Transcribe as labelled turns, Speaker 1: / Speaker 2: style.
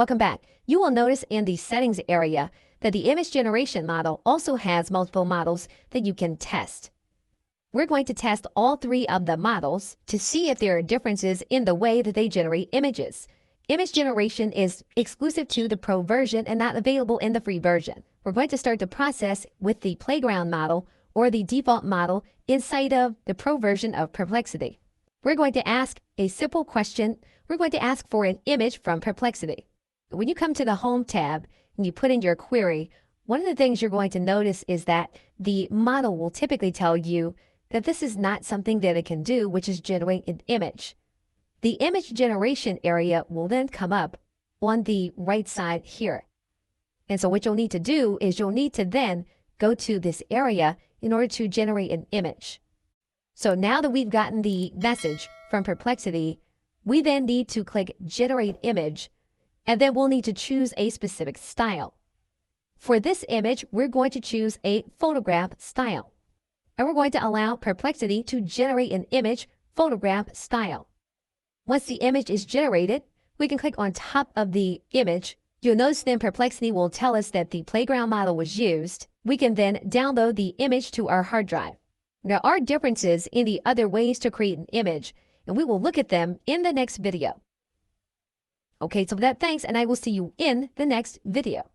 Speaker 1: Welcome back. You will notice in the settings area that the image generation model also has multiple models that you can test. We're going to test all three of the models to see if there are differences in the way that they generate images. Image generation is exclusive to the Pro version and not available in the free version. We're going to start the process with the playground model or the default model inside of the Pro version of Perplexity. We're going to ask a simple question. We're going to ask for an image from Perplexity. When you come to the Home tab and you put in your query, one of the things you're going to notice is that the model will typically tell you that this is not something that it can do, which is generate an image. The image generation area will then come up on the right side here. And so what you'll need to do is you'll need to then go to this area in order to generate an image. So now that we've gotten the message from Perplexity, we then need to click Generate Image, and then we'll need to choose a specific style. For this image, we're going to choose a photograph style. And we're going to allow Perplexity to generate an image photograph style. Once the image is generated, we can click on top of the image. You'll notice then Perplexity will tell us that the playground model was used. We can then download the image to our hard drive. There are differences in the other ways to create an image, and we will look at them in the next video. Okay, so with that, thanks, and I will see you in the next video.